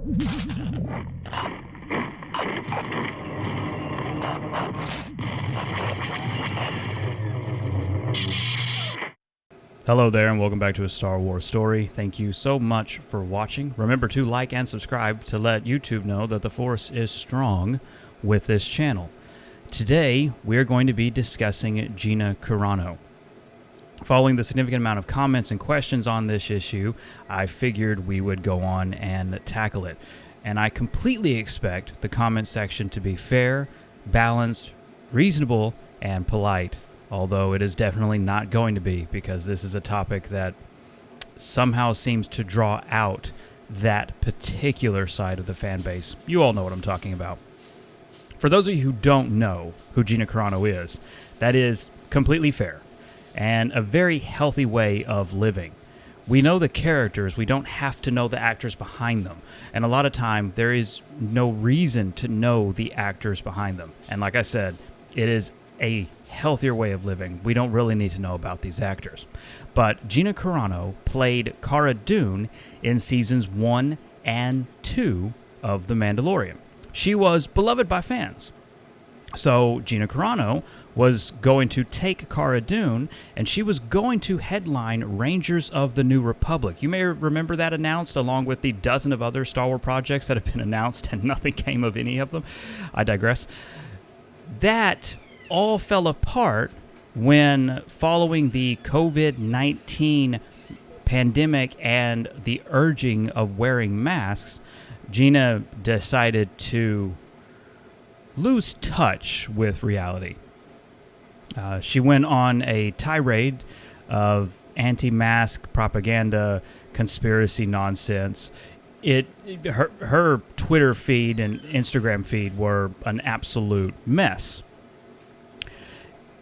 Hello there, and welcome back to A Star Wars Story. Thank you so much for watching. Remember to like and subscribe to let YouTube know that the Force is strong with this channel. Today, we're going to be discussing Gina Carano. Following the significant amount of comments and questions on this issue, I figured we would go on and tackle it. And I completely expect the comment section to be fair, balanced, reasonable, and polite. Although it is definitely not going to be, because this is a topic that somehow seems to draw out that particular side of the fan base. You all know what I'm talking about. For those of you who don't know who Gina Carano is, that is completely fair and a very healthy way of living. We know the characters, we don't have to know the actors behind them. And a lot of time, there is no reason to know the actors behind them. And like I said, it is a healthier way of living. We don't really need to know about these actors. But Gina Carano played Cara Dune in seasons 1 and 2 of The Mandalorian. She was beloved by fans. So Gina Carano was going to take Cara Dune, and she was going to headline Rangers of the New Republic. You may remember that announced, along with the dozen of other Star Wars projects that have been announced, and nothing came of any of them. I digress. That all fell apart when, following the COVID-19 pandemic and the urging of wearing masks, Gina decided to lose touch with reality. She went on a tirade of anti-mask propaganda, conspiracy nonsense. Her Twitter feed and Instagram feed were an absolute mess.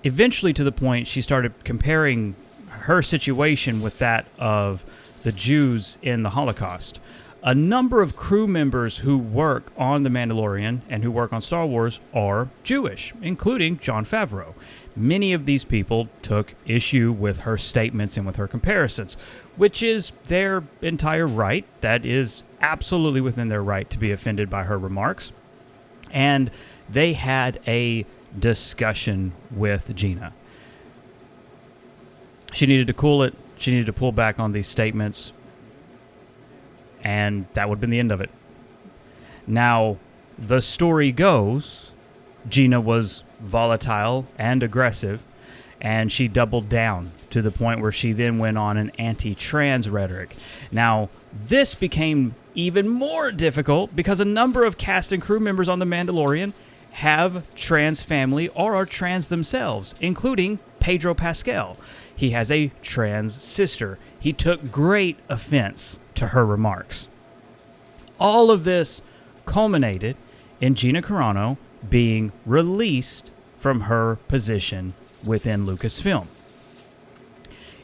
Eventually, to the point she started comparing her situation with that of the Jews in the Holocaust. A number of crew members who work on The Mandalorian and who work on Star Wars are Jewish, including Jon Favreau. Many of these people took issue with her statements and with her comparisons, which is their entire right. That is absolutely within their right to be offended by her remarks. And they had a discussion with Gina. She needed to cool it. She needed to pull back on these statements. And that would have been the end of it. Now, the story goes, Gina was volatile and aggressive, and she doubled down to the point where she then went on an anti-trans rhetoric. Now, this became even more difficult because a number of cast and crew members on The Mandalorian have trans family or are trans themselves, including Pedro Pascal. He has a trans sister. He took great offense to her remarks. All of this culminated in Gina Carano being released from her position within Lucasfilm.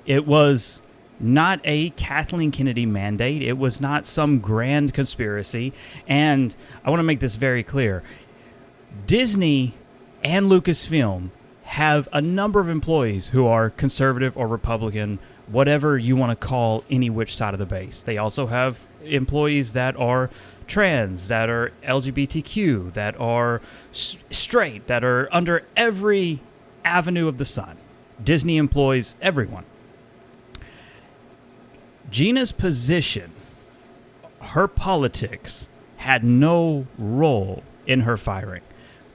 It was not a Kathleen Kennedy mandate. It was not some grand conspiracy. And I want to make this very clear. Disney and Lucasfilm have a number of employees who are conservative or Republican, whatever you want to call any which side of the base. They also have employees that are trans, that are LGBTQ, that are straight, that are under every avenue of the sun. Disney employs everyone. Gina's position, her politics, had no role in her firing.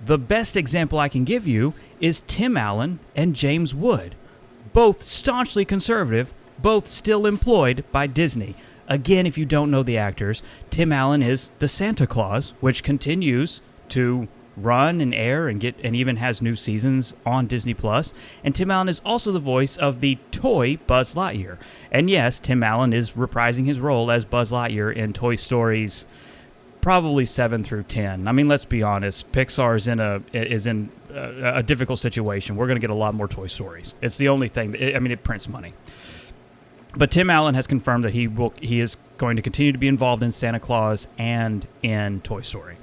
The best example I can give you is Tim Allen and James Wood, both staunchly conservative, both still employed by Disney. Again, if you don't know the actors, Tim Allen is the Santa Claus, which continues to run and air and even has new seasons on Disney Plus. And Tim Allen is also the voice of the toy Buzz Lightyear. And yes, Tim Allen is reprising his role as Buzz Lightyear in Toy Stories probably 7 through 10. I mean, let's be honest. Pixar is in a difficult situation. We're going to get a lot more Toy Stories. It's the only thing. It prints money. But Tim Allen has confirmed that he is going to continue to be involved in Santa Claus and in Toy Story.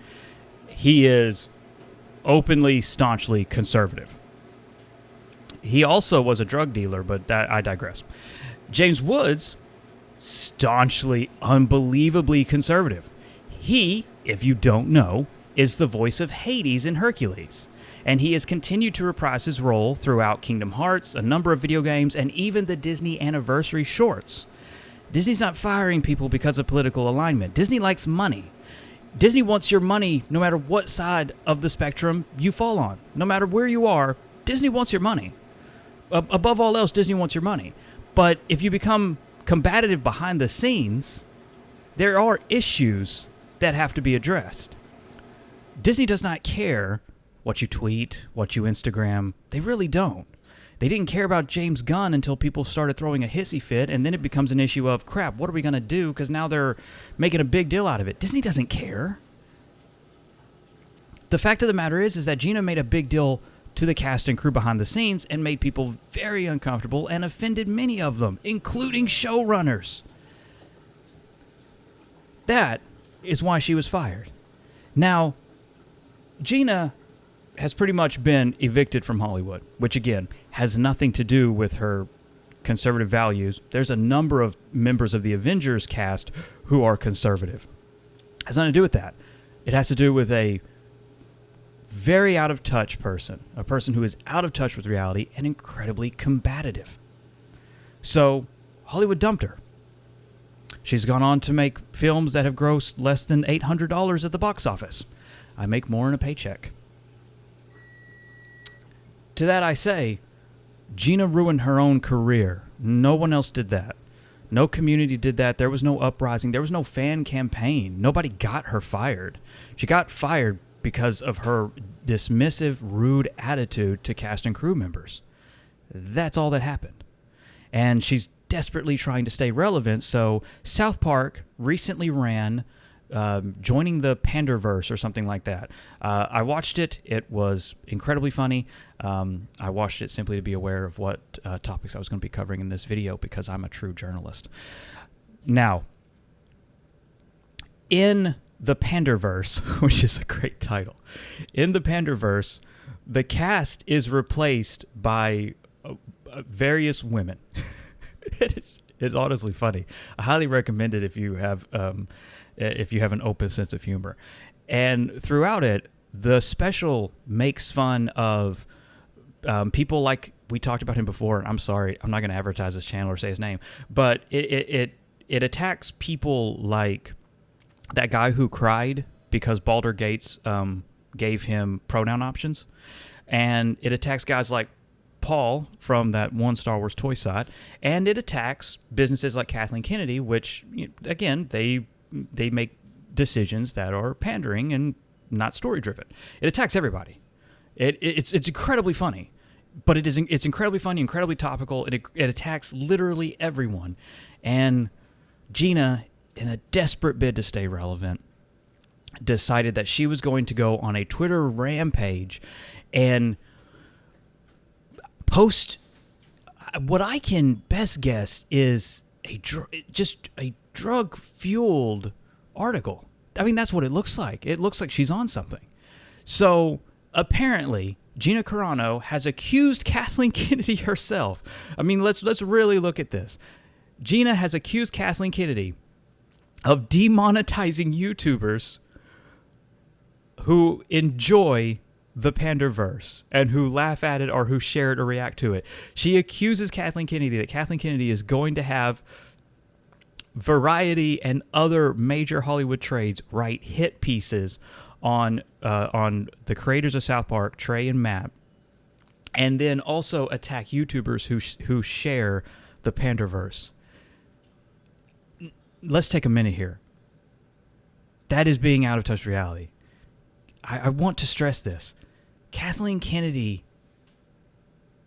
He is openly, staunchly conservative. He also was a drug dealer, but I digress. James Woods, staunchly, unbelievably conservative. He, if you don't know, is the voice of Hades in Hercules. And he has continued to reprise his role throughout Kingdom Hearts, a number of video games, and even the Disney Anniversary shorts. Disney's not firing people because of political alignment. Disney likes money. Disney wants your money no matter what side of the spectrum you fall on. No matter where you are, Disney wants your money. Above all else, Disney wants your money. But if you become combative behind the scenes, there are issues that have to be addressed. Disney does not care what you tweet, what you Instagram. They really don't. They didn't care about James Gunn until people started throwing a hissy fit, and then it becomes an issue of, crap, what are we going to do? Because now they're making a big deal out of it. Disney doesn't care. The fact of the matter is that Gina made a big deal to the cast and crew behind the scenes and made people very uncomfortable and offended many of them, including showrunners. That is why she was fired. Now, Gina has pretty much been evicted from Hollywood, which again has nothing to do with her conservative values. There's a number of members of the Avengers cast who are conservative. It has nothing to do with that. It has to do with a very out of touch person, a person who is out of touch with reality and incredibly combative. So Hollywood dumped her. She's gone on to make films that have grossed less than $800 at the box office. I make more in a paycheck. To that I say, Gina ruined her own career. No one else did that. No community did that. There was no uprising. There was no fan campaign. Nobody got her fired. She got fired because of her dismissive, rude attitude to cast and crew members. That's all that happened. And she's desperately trying to stay relevant, so South Park recently ran joining the Panderverse or something like that. I watched it. It was incredibly funny. I watched it simply to be aware of what topics I was going to be covering in this video because I'm a true journalist. Now, in the Panderverse, which is a great title, in the Panderverse, the cast is replaced by various women. It's honestly funny. I highly recommend it if you have an open sense of humor. And throughout it, the special makes fun of people like we talked about him before. And I'm sorry, I'm not going to advertise his channel or say his name, but it attacks people like that guy who cried because Baldur Gates gave him pronoun options, and it attacks guys like Paul from that one Star Wars toy site, and it attacks businesses like Kathleen Kennedy, which, again, they make decisions that are pandering and not story-driven. It attacks everybody. It's incredibly funny, but it's incredibly funny, incredibly topical. It attacks literally everyone. And Gina, in a desperate bid to stay relevant, decided that she was going to go on a Twitter rampage and post what I can best guess is just a drug-fueled article. I mean, that's what it looks like. It looks like she's on something. So apparently, Gina Carano has accused Kathleen Kennedy herself. I mean, let's really look at this. Gina has accused Kathleen Kennedy of demonetizing YouTubers who enjoy the Panderverse and who laugh at it or who share it or react to it. She accuses Kathleen Kennedy that Kathleen Kennedy is going to have Variety and other major Hollywood trades write hit pieces on the creators of South Park, Trey and Matt, and then also attack YouTubers who share the Panderverse. Let's take a minute here. That is being out of touch reality. I want to stress this. Kathleen Kennedy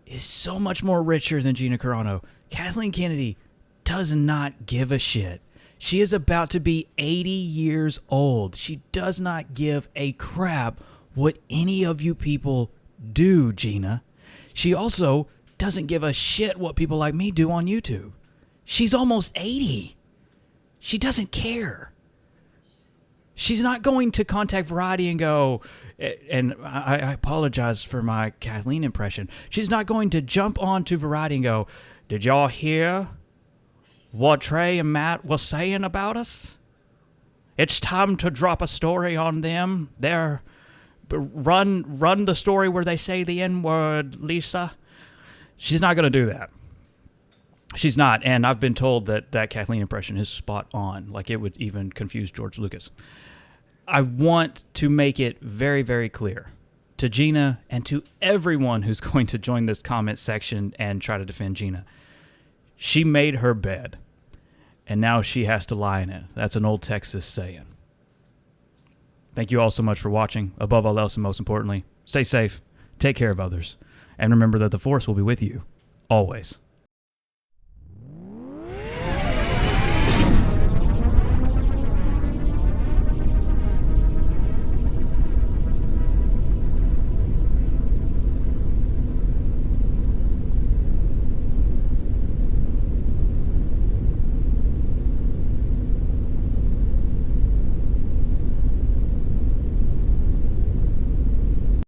is so much more richer than Gina Carano. Kathleen Kennedy does not give a shit. She is about to be 80 years old. She does not give a crap what any of you people do, Gina. She also doesn't give a shit what people like me do on YouTube. She's almost 80. She doesn't care. She's not going to contact Variety and go, and I apologize for my Kathleen impression. She's not going to jump onto Variety and go, did y'all hear what Trey and Matt was saying about us? It's time to drop a story on them. Run the story where they say the N-word, Lisa. She's not going to do that. She's not, and I've been told that Kathleen impression is spot on. Like, it would even confuse George Lucas. I want to make it very, very clear to Gina and to everyone who's going to join this comment section and try to defend Gina. She made her bed, and now she has to lie in it. That's an old Texas saying. Thank you all so much for watching. Above all else and most importantly, stay safe, take care of others, and remember that the Force will be with you always.